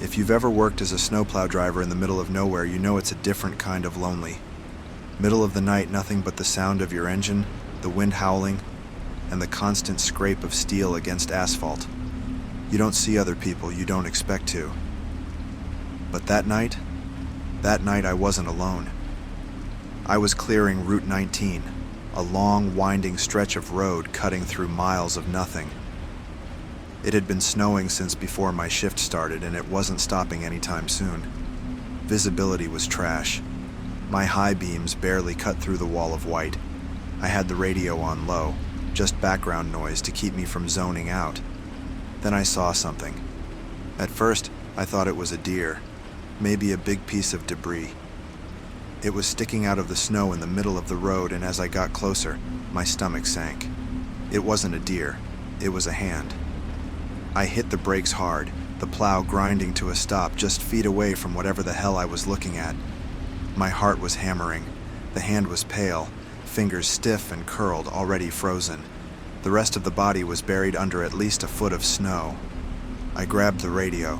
If you've ever worked as a snowplow driver in the middle of nowhere, you know it's a different kind of lonely. Middle of the night, nothing but the sound of your engine, the wind howling, and the constant scrape of steel against asphalt. You don't see other people, you don't expect to. But that night I wasn't alone. I was clearing Route 19, a long, winding stretch of road cutting through miles of nothing. It had been snowing since before my shift started, and it wasn't stopping anytime soon. Visibility was trash. My high beams barely cut through the wall of white. I had the radio on low, just background noise to keep me from zoning out. Then I saw something. At first, I thought it was a deer, maybe a big piece of debris. It was sticking out of the snow in the middle of the road, and as I got closer, my stomach sank. It wasn't a deer, it was a hand. I hit the brakes hard, the plow grinding to a stop just feet away from whatever the hell I was looking at. My heart was hammering. The hand was pale, fingers stiff and curled, already frozen. The rest of the body was buried under at least a foot of snow. I grabbed the radio.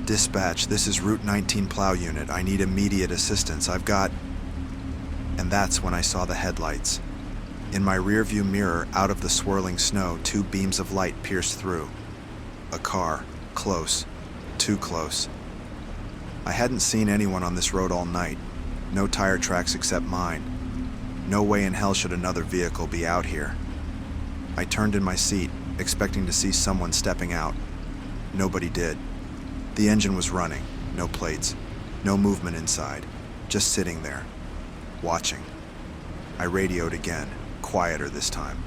"Dispatch, this is Route 19 Plow Unit. I need immediate assistance. I've got..." And that's when I saw the headlights. In my rearview mirror, out of the swirling snow, two beams of light pierced through. A car. Close. Too close. I hadn't seen anyone on this road all night. No tire tracks except mine. No way in hell should another vehicle be out here. I turned in my seat, expecting to see someone stepping out. Nobody did. The engine was running, no plates, no movement inside, just sitting there, watching. I radioed again, quieter this time.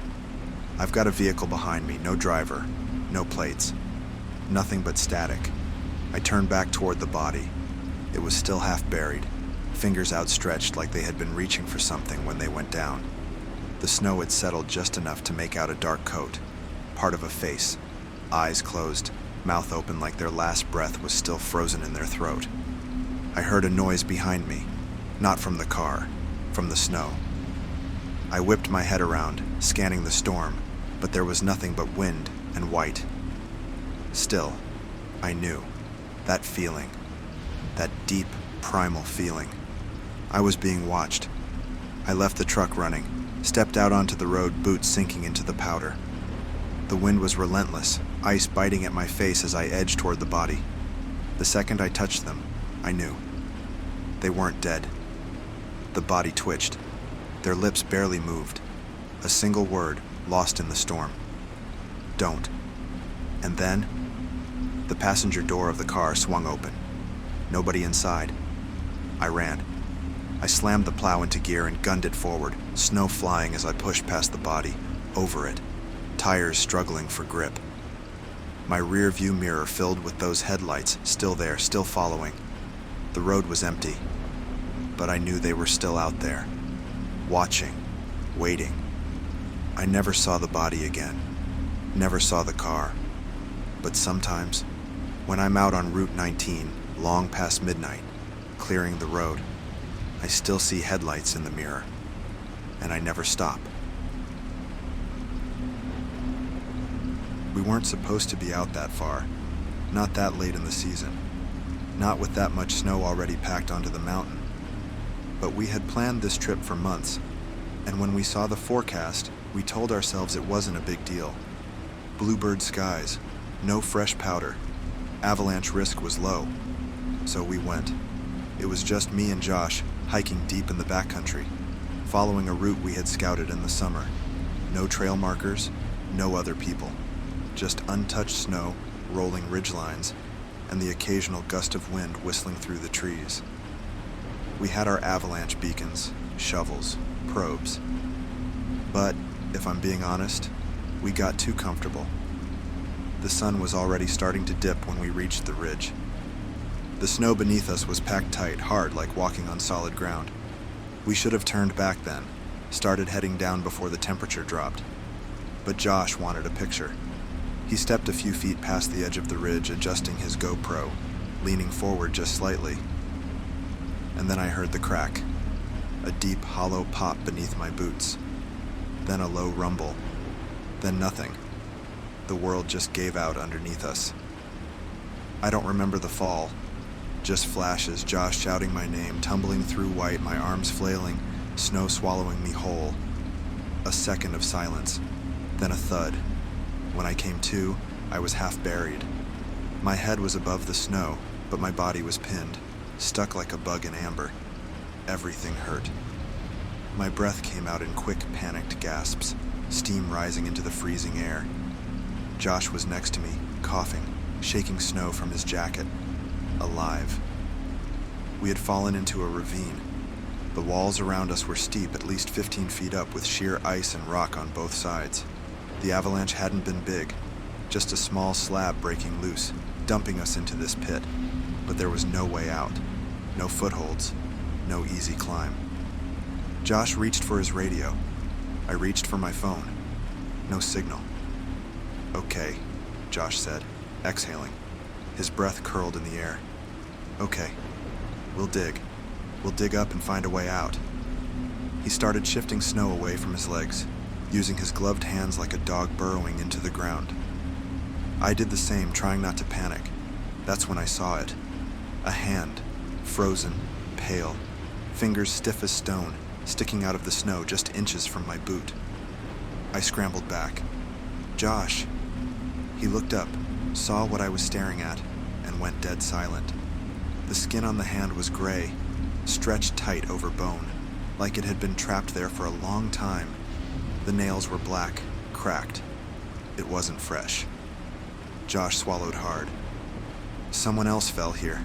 "I've got a vehicle behind me, no driver, no plates, nothing but static." I turned back toward the body. It was still half buried, fingers outstretched like they had been reaching for something when they went down. The snow had settled just enough to make out a dark coat, part of a face, eyes closed, mouth open like their last breath was still frozen in their throat. I heard a noise behind me, not from the car, from the snow. I whipped my head around, scanning the storm, but there was nothing but wind and white. Still, I knew. That feeling. That deep, primal feeling. I was being watched. I left the truck running, stepped out onto the road, boots sinking into the powder. The wind was relentless, ice biting at my face as I edged toward the body. The second I touched them, I knew. They weren't dead. The body twitched. Their lips barely moved. A single word, lost in the storm. "Don't." And then, the passenger door of the car swung open. Nobody inside. I ran. I slammed the plow into gear and gunned it forward, snow flying as I pushed past the body, over it, tires struggling for grip. My rear view mirror filled with those headlights, still there, still following. The road was empty, but I knew they were still out there, watching, waiting. I never saw the body again, never saw the car. But sometimes, when I'm out on Route 19, long past midnight, clearing the road, I still see headlights in the mirror, and I never stop. We weren't supposed to be out that far, not that late in the season, not with that much snow already packed onto the mountain. But we had planned this trip for months, and when we saw the forecast, we told ourselves it wasn't a big deal. Bluebird skies, no fresh powder, avalanche risk was low, so we went. It was just me and Josh, hiking deep in the backcountry, following a route we had scouted in the summer. No trail markers, no other people. Just untouched snow, rolling ridgelines, and the occasional gust of wind whistling through the trees. We had our avalanche beacons, shovels, probes. But, if I'm being honest, we got too comfortable. The sun was already starting to dip when we reached the ridge. The snow beneath us was packed tight, hard like walking on solid ground. We should have turned back then, started heading down before the temperature dropped. But Josh wanted a picture. He stepped a few feet past the edge of the ridge, adjusting his GoPro, leaning forward just slightly. And then I heard the crack, a deep, hollow pop beneath my boots. Then a low rumble. Then nothing. The world just gave out underneath us. I don't remember the fall. Just flashes, Josh shouting my name, tumbling through white, my arms flailing, snow swallowing me whole. A second of silence, then a thud. When I came to, I was half buried. My head was above the snow, but my body was pinned, stuck like a bug in amber. Everything hurt. My breath came out in quick, panicked gasps, steam rising into the freezing air. Josh was next to me, coughing, shaking snow from his jacket. Alive. We had fallen into a ravine. The walls around us were steep, at least 15 feet up, with sheer ice and rock on both sides. The avalanche hadn't been big, just a small slab breaking loose, dumping us into this pit. But there was no way out, no footholds, no easy climb. Josh reached for his radio. I reached for my phone. No signal. "Okay," Josh said, exhaling. His breath curled in the air. "Okay, we'll dig. We'll dig up and find a way out." He started shifting snow away from his legs, using his gloved hands like a dog burrowing into the ground. I did the same, trying not to panic. That's when I saw it. A hand, frozen, pale, fingers stiff as stone, sticking out of the snow just inches from my boot. I scrambled back. "Josh." He looked up, saw what I was staring at, and went dead silent. The skin on the hand was gray, stretched tight over bone, like it had been trapped there for a long time. The nails were black, cracked. It wasn't fresh. Josh swallowed hard. "Someone else fell here."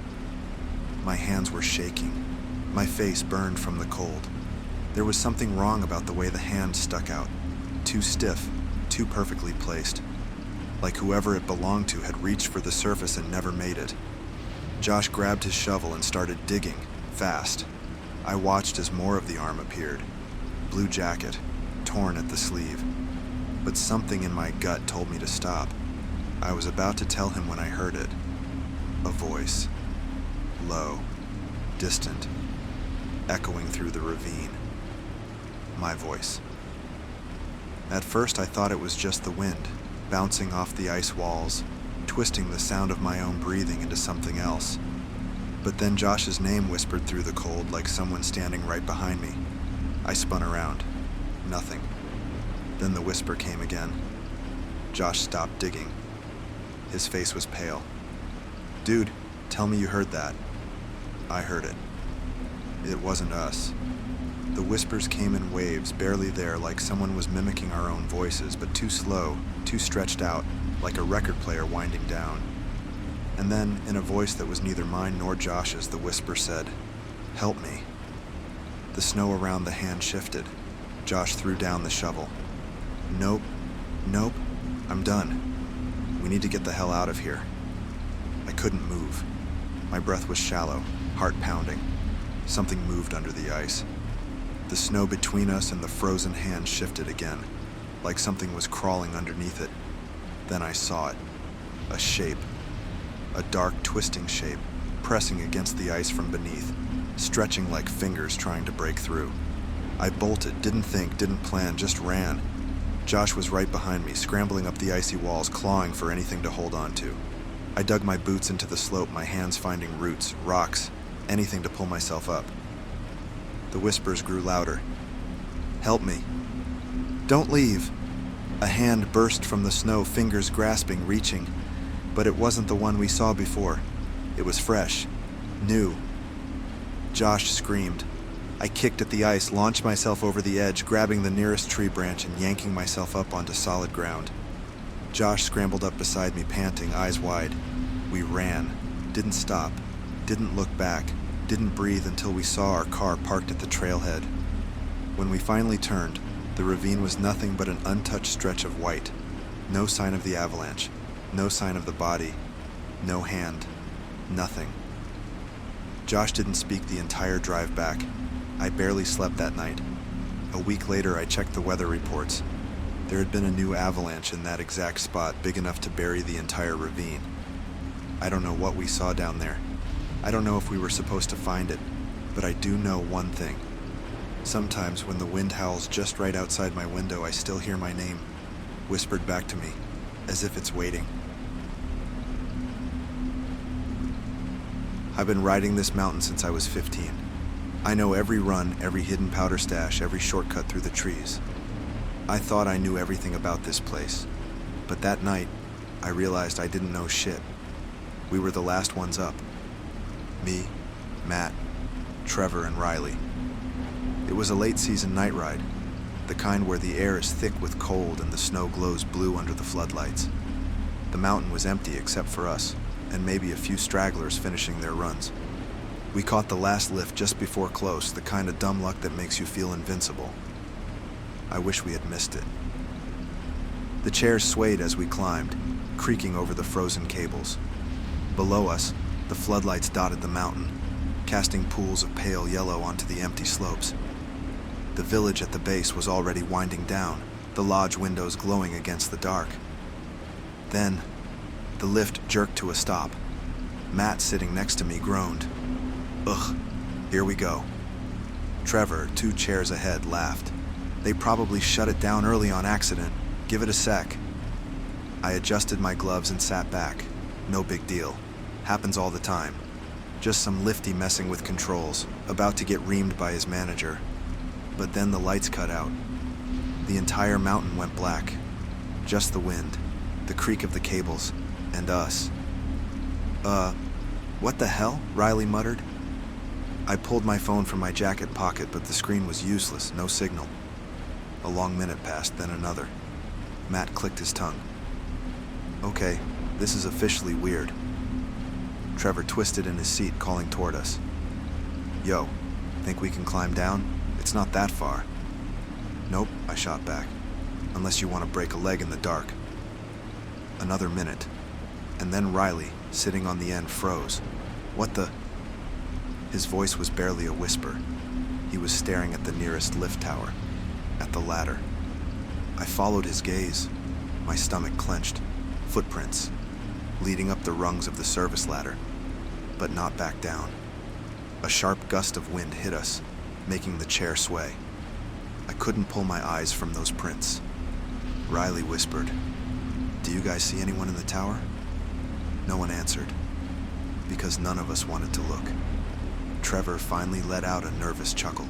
My hands were shaking. My face burned from the cold. There was something wrong about the way the hand stuck out. Too stiff, too perfectly placed. Like whoever it belonged to had reached for the surface and never made it. Josh grabbed his shovel and started digging, fast. I watched as more of the arm appeared. Blue jacket, torn at the sleeve. But something in my gut told me to stop. I was about to tell him when I heard it. A voice. Low, distant, echoing through the ravine. My voice. At first I thought it was just the wind, bouncing off the ice walls, twisting the sound of my own breathing into something else. But then Josh's name whispered through the cold like someone standing right behind me. I spun around. Nothing. Then the whisper came again. Josh stopped digging. His face was pale. "Dude, tell me you heard that." I heard it. It wasn't us. The whispers came in waves, barely there, like someone was mimicking our own voices, but too slow, too stretched out, like a record player winding down. And then, in a voice that was neither mine nor Josh's, the whisper said, "Help me." The snow around the hand shifted. Josh threw down the shovel. Nope, I'm done. We need to get the hell out of here." I couldn't move. My breath was shallow, heart pounding. Something moved under the ice. The snow between us and the frozen hand shifted again, like something was crawling underneath it. Then I saw it. A shape. A dark, twisting shape, pressing against the ice from beneath, stretching like fingers trying to break through. I bolted, didn't think, didn't plan, just ran. Josh was right behind me, scrambling up the icy walls, clawing for anything to hold on to. I dug my boots into the slope, my hands finding roots, rocks, anything to pull myself up. The whispers grew louder. "Help me. Don't leave." A hand burst from the snow, fingers grasping, reaching. But it wasn't the one we saw before. It was fresh, new. Josh screamed. I kicked at the ice, launched myself over the edge, grabbing the nearest tree branch and yanking myself up onto solid ground. Josh scrambled up beside me, panting, eyes wide. We ran. Didn't stop. Didn't look back. Didn't breathe until we saw our car parked at the trailhead. When we finally turned, the ravine was nothing but an untouched stretch of white. No sign of the avalanche. No sign of the body. No hand. Nothing. Josh didn't speak the entire drive back. I barely slept that night. A week later, I checked the weather reports. There had been a new avalanche in that exact spot, big enough to bury the entire ravine. I don't know what we saw down there. I don't know if we were supposed to find it, but I do know one thing. Sometimes when the wind howls just right outside my window, I still hear my name, whispered back to me, as if it's waiting. I've been riding this mountain since I was 15. I know every run, every hidden powder stash, every shortcut through the trees. I thought I knew everything about this place, but that night, I realized I didn't know shit. We were the last ones up. Me, Matt, Trevor, and Riley. It was a late-season night ride, the kind where the air is thick with cold and the snow glows blue under the floodlights. The mountain was empty except for us, and maybe a few stragglers finishing their runs. We caught the last lift just before close, the kind of dumb luck that makes you feel invincible. I wish we had missed it. The chairs swayed as we climbed, creaking over the frozen cables. Below us, the floodlights dotted the mountain, casting pools of pale yellow onto the empty slopes. The village at the base was already winding down, the lodge windows glowing against the dark. Then, the lift jerked to a stop. Matt, sitting next to me, groaned. Ugh, here we go. Trevor, 2 chairs ahead, laughed. They probably shut it down early on accident. Give it a sec. I adjusted my gloves and sat back. No big deal. Happens all the time. Just some lifty messing with controls, about to get reamed by his manager. But then the lights cut out. The entire mountain went black. Just the wind, the creak of the cables, and us. What the hell? Riley muttered. I pulled my phone from my jacket pocket, but the screen was useless, no signal. A long minute passed, then another. Matt clicked his tongue. Okay, this is officially weird. Trevor twisted in his seat, calling toward us. Yo, think we can climb down? It's not that far. Nope, I shot back. Unless you want to break a leg in the dark. Another minute. And then Riley, sitting on the end, froze. What the? His voice was barely a whisper. He was staring at the nearest lift tower, at the ladder. I followed his gaze, my stomach clenched. Footprints, leading up the rungs of the service ladder, but not back down. A sharp gust of wind hit us, making the chair sway. I couldn't pull my eyes from those prints. Riley whispered, "Do you guys see anyone in the tower?" No one answered, because none of us wanted to look. Trevor finally let out a nervous chuckle.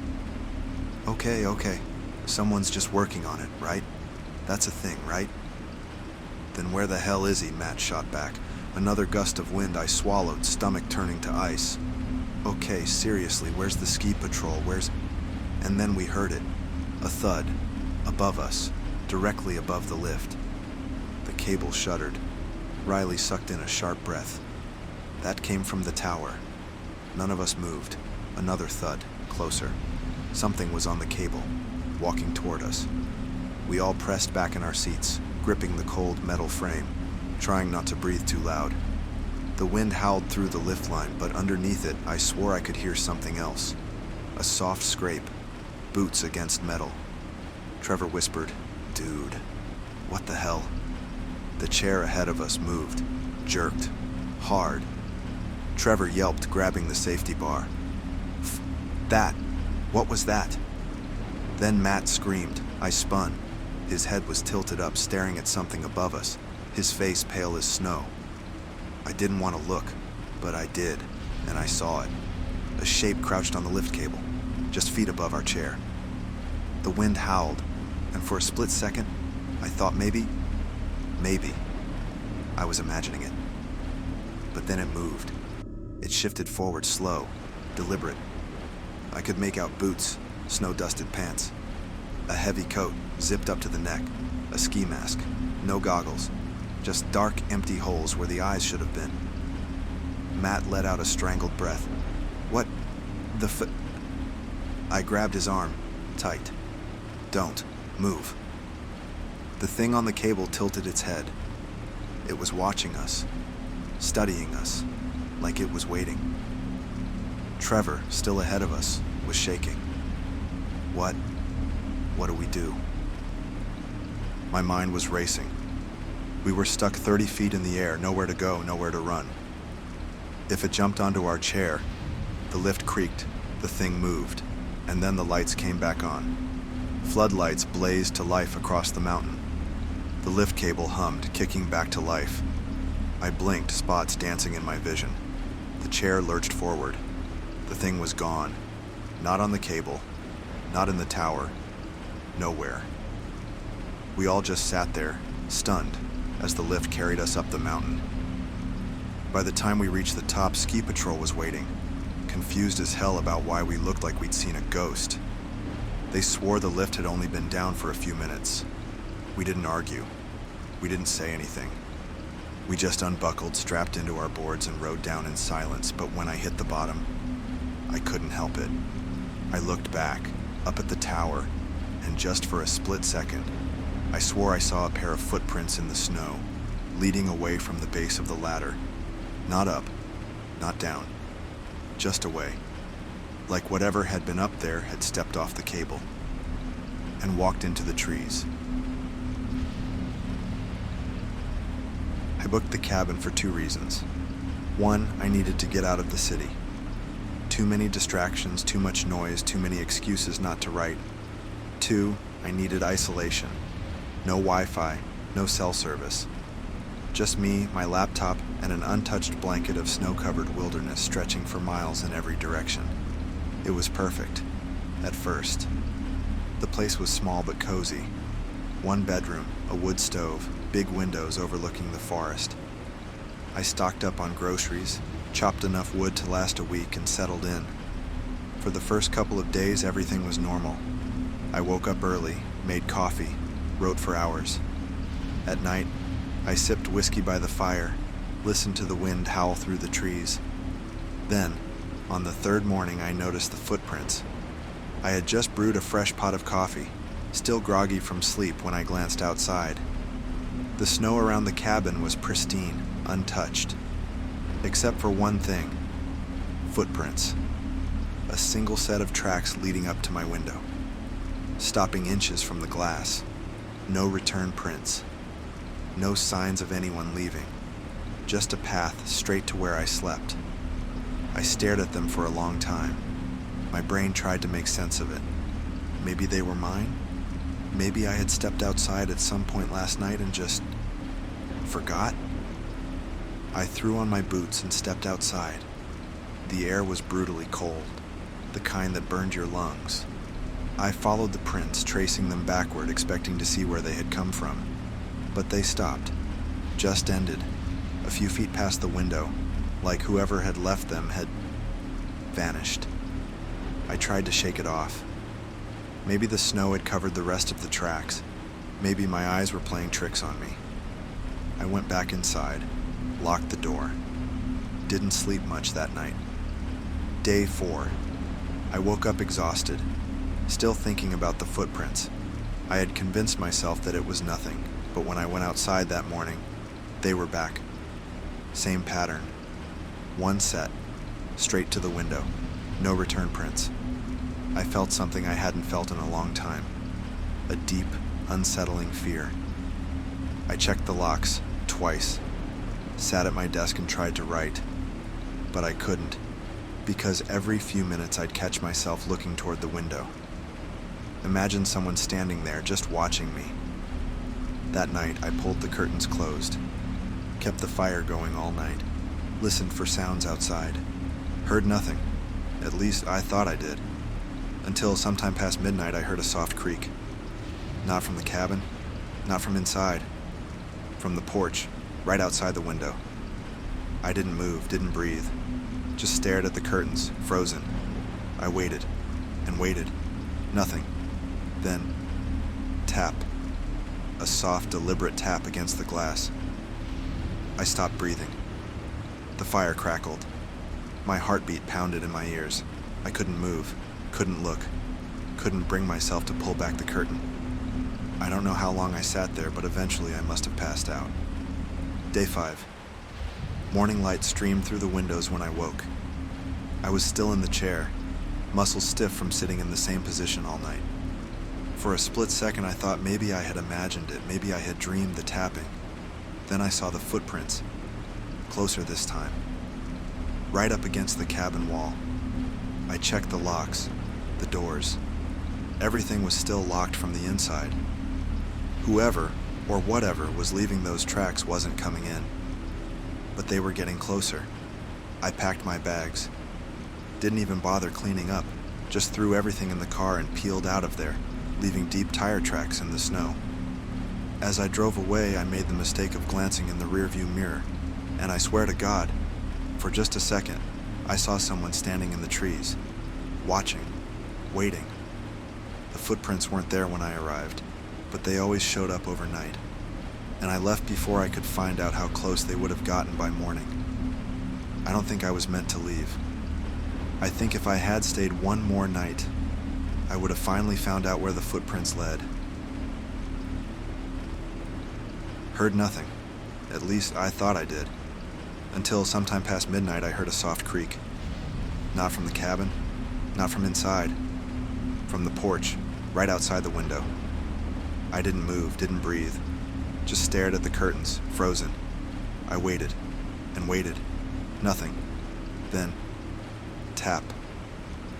Okay. Someone's just working on it, right? That's a thing, right? Then where the hell is he? Matt shot back. Another gust of wind I swallowed, stomach turning to ice. Okay, seriously, where's the ski patrol? And then we heard it. A thud. Above us. Directly above the lift. The cable shuddered. Riley sucked in a sharp breath. That came from the tower. None of us moved. Another thud. Closer. Something was on the cable, walking toward us. We all pressed back in our seats, gripping the cold metal frame, trying not to breathe too loud. The wind howled through the lift line, but underneath it, I swore I could hear something else. A soft scrape, boots against metal. Trevor whispered, "Dude, what the hell?" The chair ahead of us moved, jerked, hard. Trevor yelped, grabbing the safety bar. That! What was that? Then Matt screamed. I spun. His head was tilted up, staring at something above us, his face pale as snow. I didn't want to look, but I did, and I saw it. A shape crouched on the lift cable, just feet above our chair. The wind howled, and for a split second, I thought maybe, I was imagining it. But then it moved. It shifted forward slow, deliberate. I could make out boots, snow-dusted pants, a heavy coat zipped up to the neck, a ski mask, no goggles, just dark, empty holes where the eyes should have been. Matt let out a strangled breath. What the I grabbed his arm, tight. Don't move. The thing on the cable tilted its head. It was watching us, studying us, like it was waiting. Trevor, still ahead of us, was shaking. What do we do? My mind was racing. We were stuck 30 feet in the air, nowhere to go, nowhere to run. If it jumped onto our chair, the lift creaked, the thing moved, and then the lights came back on. Floodlights blazed to life across the mountain. The lift cable hummed, kicking back to life. I blinked, spots dancing in my vision. The chair lurched forward. The thing was gone. Not on the cable, not in the tower, nowhere. We all just sat there, stunned, as the lift carried us up the mountain. By the time we reached the top, ski patrol was waiting, confused as hell about why we looked like we'd seen a ghost. They swore the lift had only been down for a few minutes. We didn't argue. We didn't say anything. We just unbuckled, strapped into our boards, and rode down in silence, but when I hit the bottom, I couldn't help it. I looked back, up at the tower, and just for a split second, I swore I saw a pair of footprints in the snow, leading away from the base of the ladder. Not up, not down, just away. Like whatever had been up there had stepped off the cable and walked into the trees. I booked the cabin for 2 reasons. 1, I needed to get out of the city. Too many distractions, too much noise, too many excuses not to write. 2, I needed isolation. No Wi-Fi, no cell service. Just me, my laptop, and an untouched blanket of snow-covered wilderness stretching for miles in every direction. It was perfect, at first. The place was small but cozy. 1 bedroom, a wood stove, big windows overlooking the forest. I stocked up on groceries, chopped enough wood to last a week, and settled in. For the first couple of days, everything was normal. I woke up early, made coffee, wrote for hours. At night, I sipped whiskey by the fire, listened to the wind howl through the trees. Then, on the 3rd morning, I noticed the footprints. I had just brewed a fresh pot of coffee, still groggy from sleep when I glanced outside. The snow around the cabin was pristine, untouched. Except for one thing: footprints. A single set of tracks leading up to my window, stopping inches from the glass. No return prints. No signs of anyone leaving. Just a path straight to where I slept. I stared at them for a long time. My brain tried to make sense of it. Maybe they were mine? Maybe I had stepped outside at some point last night and just forgot? I threw on my boots and stepped outside. The air was brutally cold, the kind that burned your lungs. I followed the prints, tracing them backward, expecting to see where they had come from. But they stopped, just ended, a few feet past the window, like whoever had left them had vanished. I tried to shake it off. Maybe the snow had covered the rest of the tracks. Maybe my eyes were playing tricks on me. I went back inside, locked the door. Didn't sleep much that night. Day 4. I woke up exhausted, still thinking about the footprints. I had convinced myself that it was nothing, but when I went outside that morning, they were back. Same pattern. 1 set, straight to the window. No return prints. I felt something I hadn't felt in a long time. A deep, unsettling fear. I checked the locks, twice. Sat at my desk and tried to write. But I couldn't, because every few minutes I'd catch myself looking toward the window. Imagine someone standing there, just watching me. That night, I pulled the curtains closed, kept the fire going all night, listened for sounds outside. Heard nothing. At least I thought I did. Until sometime past midnight, I heard a soft creak. Not from the cabin, not from inside. From the porch, right outside the window. I didn't move, didn't breathe. Just stared at the curtains, frozen. I waited, and waited. Nothing. Then, tap. A soft, deliberate tap against the glass. I stopped breathing. The fire crackled. My heartbeat pounded in my ears. I couldn't move, couldn't look, couldn't bring myself to pull back the curtain. I don't know how long I sat there, but eventually I must have passed out. Day 5. Morning light streamed through the windows when I woke. I was still in the chair, muscles stiff from sitting in the same position all night. For a split second I thought maybe I had imagined it, maybe I had dreamed the tapping. Then I saw the footprints, closer this time, right up against the cabin wall. I checked the locks, the doors. Everything was still locked from the inside. Whoever, or whatever, was leaving those tracks wasn't coming in. But they were getting closer. I packed my bags. Didn't even bother cleaning up, just threw everything in the car and peeled out of there, leaving deep tire tracks in the snow. As I drove away, I made the mistake of glancing in the rearview mirror, and I swear to God, for just a second, I saw someone standing in the trees, watching, waiting. The footprints weren't there when I arrived, but they always showed up overnight, and I left before I could find out how close they would have gotten by morning. I don't think I was meant to leave. I think if I had stayed one more night, I would have finally found out where the footprints led. Heard nothing. At least I thought I did. Until sometime past midnight I heard a soft creak. Not from the cabin, not from inside. From the porch, right outside the window. I didn't move, didn't breathe. Just stared at the curtains, frozen. I waited, and waited. Nothing. Then, tap.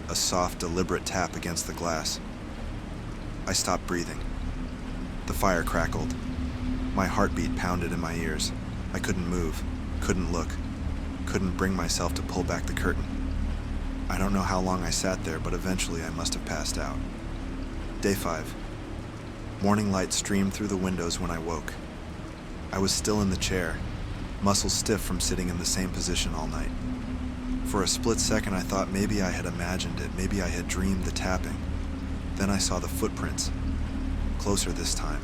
A soft, deliberate tap against the glass. I stopped breathing. The fire crackled. My heartbeat pounded in my ears. I couldn't move, couldn't look, couldn't bring myself to pull back the curtain. I don't know how long I sat there, but eventually I must have passed out. Day 5. Morning light streamed through the windows when I woke. I was still in the chair, muscles stiff from sitting in the same position all night. For a split second I thought maybe I had imagined it, maybe I had dreamed the tapping. Then I saw the footprints, closer this time,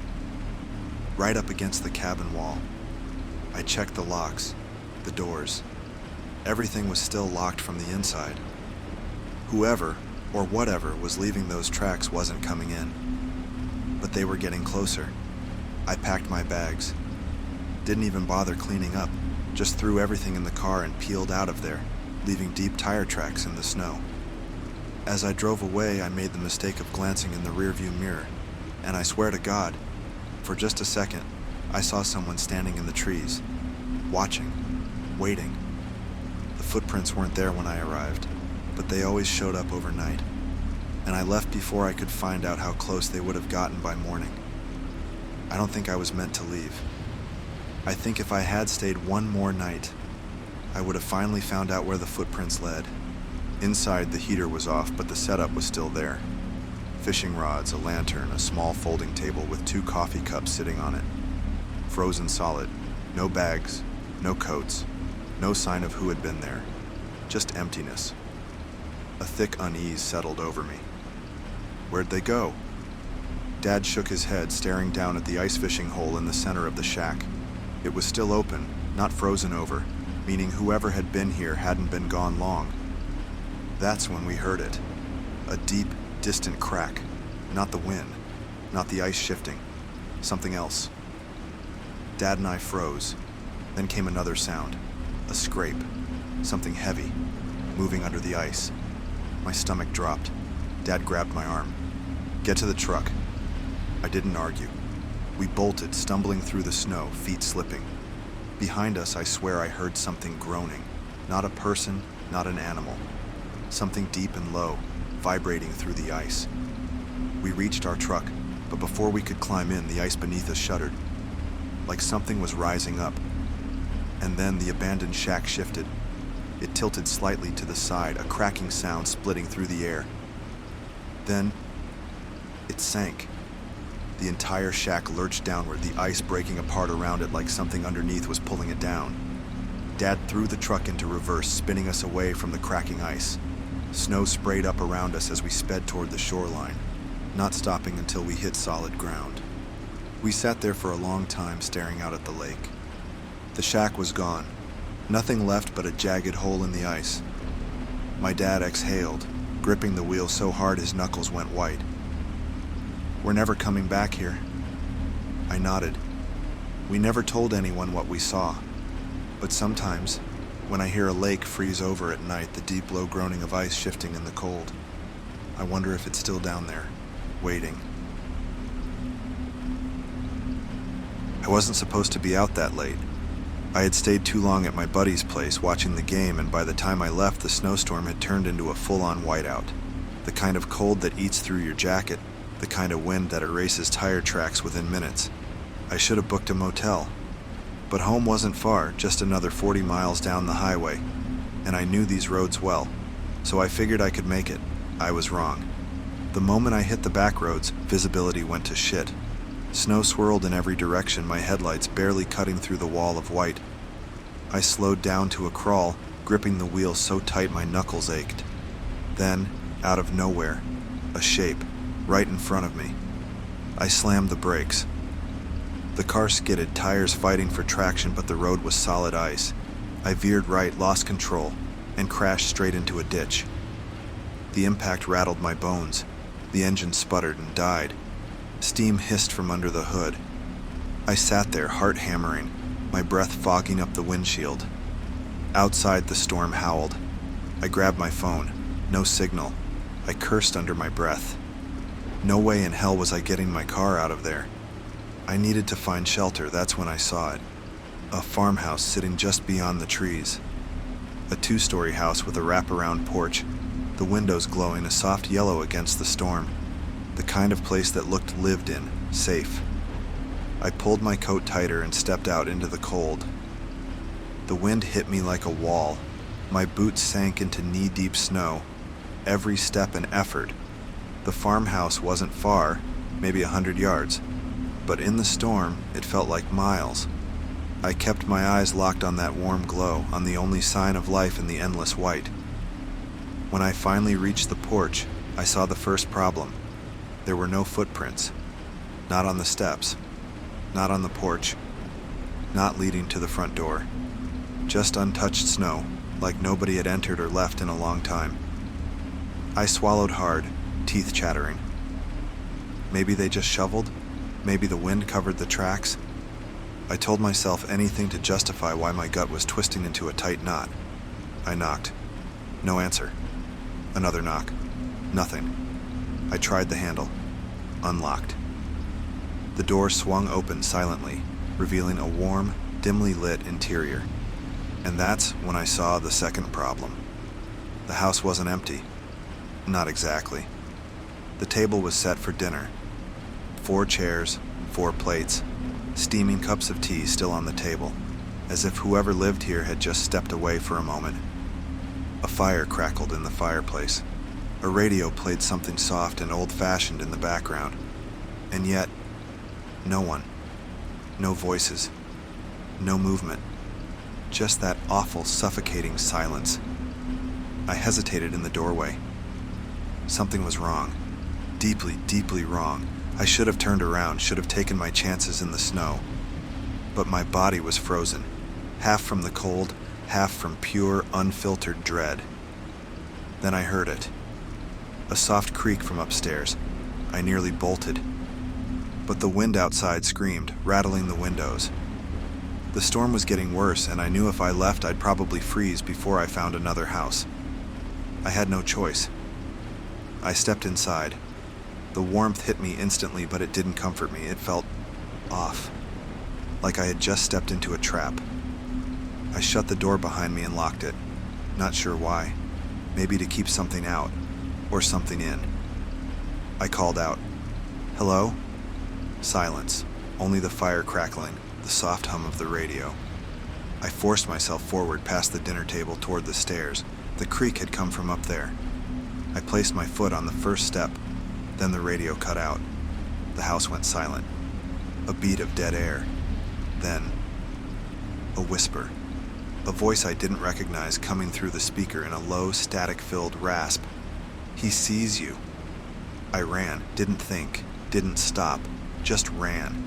right up against the cabin wall. I checked the locks, the doors. Everything was still locked from the inside. Whoever, or whatever, was leaving those tracks wasn't coming in. But they were getting closer. I packed my bags. Didn't even bother cleaning up, just threw everything in the car and peeled out of there, leaving deep tire tracks in the snow. As I drove away, I made the mistake of glancing in the rearview mirror, and I swear to God, for just a second, I saw someone standing in the trees, watching, waiting. The footprints weren't there when I arrived, but they always showed up overnight, and I left before I could find out how close they would have gotten by morning. I don't think I was meant to leave. I think if I had stayed one more night, I would have finally found out where the footprints led. Inside, the heater was off, but the setup was still there. Fishing rods, a lantern, a small folding table with 2 coffee cups sitting on it. Frozen solid. No bags, no coats, no sign of who had been there. Just emptiness. A thick unease settled over me. Where'd they go? Dad shook his head, staring down at the ice fishing hole in the center of the shack. It was still open, not frozen over, meaning whoever had been here hadn't been gone long. That's when we heard it. A deep, distant crack. Not the wind, not the ice shifting. Something else. Dad and I froze. Then came another sound. A scrape. Something heavy, moving under the ice. My stomach dropped. Dad grabbed my arm. Get to the truck. I didn't argue. We bolted, stumbling through the snow, feet slipping. Behind us, I swear I heard something groaning. Not a person, not an animal. Something deep and low, vibrating through the ice. We reached our truck, but before we could climb in, the ice beneath us shuddered. Like something was rising up. And then the abandoned shack shifted. It tilted slightly to the side, a cracking sound splitting through the air. Then, it sank. The entire shack lurched downward, the ice breaking apart around it like something underneath was pulling it down. Dad threw the truck into reverse, spinning us away from the cracking ice. Snow sprayed up around us as we sped toward the shoreline, not stopping until we hit solid ground. We sat there for a long time, staring out at the lake. The shack was gone. Nothing left but a jagged hole in the ice. My dad exhaled, gripping the wheel so hard his knuckles went white. We're never coming back here. I nodded. We never told anyone what we saw. But sometimes, when I hear a lake freeze over at night, the deep low groaning of ice shifting in the cold, I wonder if it's still down there, waiting. I wasn't supposed to be out that late. I had stayed too long at my buddy's place watching the game, and by the time I left, the snowstorm had turned into a full-on whiteout. The kind of cold that eats through your jacket, the kind of wind that erases tire tracks within minutes. I should have booked a motel. But home wasn't far, just another 40 miles down the highway. and I knew these roads well, so I figured I could make it. I was wrong. The moment I hit the back roads, visibility went to shit. Snow swirled in every direction, my headlights barely cutting through the wall of white. I slowed down to a crawl, gripping the wheel so tight my knuckles ached. Then, out of nowhere, a shape, right in front of me. I slammed the brakes. The car skidded, tires fighting for traction, but the road was solid ice. I veered right, lost control, and crashed straight into a ditch. The impact rattled my bones. The engine sputtered and died. Steam hissed from under the hood. I sat there, heart hammering, my breath fogging up the windshield. Outside, the storm howled. I grabbed my phone. No signal. I cursed under my breath. No way in hell was I getting my car out of there. I needed to find shelter. That's when I saw it. A farmhouse sitting just beyond the trees. A 2-story house with a wraparound porch, the windows glowing a soft yellow against the storm. The kind of place that looked lived in, safe. I pulled my coat tighter and stepped out into the cold. The wind hit me like a wall. My boots sank into knee-deep snow. Every step an effort. The farmhouse wasn't far, maybe 100 yards, but in the storm, it felt like miles. I kept my eyes locked on that warm glow, on the only sign of life in the endless white. When I finally reached the porch, I saw the first problem. There were no footprints. Not on the steps. Not on the porch. Not leading to the front door. Just untouched snow, like nobody had entered or left in a long time. I swallowed hard, teeth chattering. Maybe they just shoveled? Maybe the wind covered the tracks? I told myself anything to justify why my gut was twisting into a tight knot. I knocked. No answer. Another knock. Nothing. I tried the handle. Unlocked. The door swung open silently, revealing a warm, dimly lit interior. And that's when I saw the second problem. The house wasn't empty. Not exactly. The table was set for dinner. 4 chairs, 4 plates, steaming cups of tea still on the table, as if whoever lived here had just stepped away for a moment. A fire crackled in the fireplace. A radio played something soft and old-fashioned in the background. And yet, no one. No voices. No movement. Just that awful, suffocating silence. I hesitated in the doorway. Something was wrong. Deeply, deeply wrong. I should have turned around, should have taken my chances in the snow. But my body was frozen, half from the cold, half from pure, unfiltered dread. Then I heard it. A soft creak from upstairs. I nearly bolted. But the wind outside screamed, rattling the windows. The storm was getting worse, and I knew if I left I'd probably freeze before I found another house. I had no choice. I stepped inside. The warmth hit me instantly, but it didn't comfort me. It felt off, like I had just stepped into a trap. I shut the door behind me and locked it, not sure why. Maybe to keep something out, or something in. I called out, "Hello?" Silence, only the fire crackling, the soft hum of the radio. I forced myself forward past the dinner table toward the stairs. The creak had come from up there. I placed my foot on the first step. Then the radio cut out. The house went silent. A beat of dead air. Then, a whisper. A voice I didn't recognize coming through the speaker in a low, static-filled rasp. "He sees you." I ran, didn't think, didn't stop, just ran.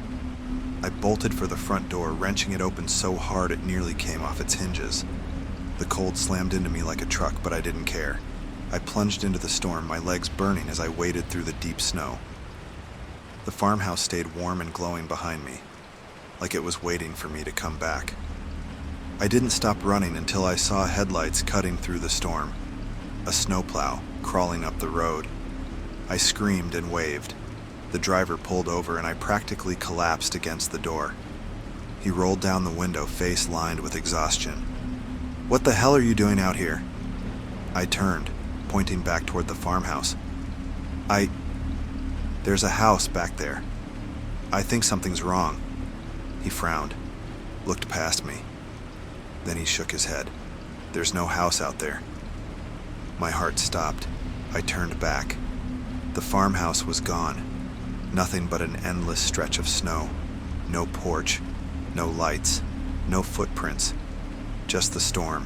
I bolted for the front door, wrenching it open so hard it nearly came off its hinges. The cold slammed into me like a truck, but I didn't care. I plunged into the storm, my legs burning as I waded through the deep snow. The farmhouse stayed warm and glowing behind me, like it was waiting for me to come back. I didn't stop running until I saw headlights cutting through the storm. A snowplow crawling up the road. I screamed and waved. The driver pulled over and I practically collapsed against the door. He rolled down the window, face lined with exhaustion. "What the hell are you doing out here?" I turned, pointing back toward the farmhouse. There's a house back there. I think something's wrong." He frowned, looked past me. Then he shook his head. There's no house out there. My heart stopped. I turned back. The farmhouse was gone. Nothing but an endless stretch of snow. No porch, no lights, no footprints. Just the storm.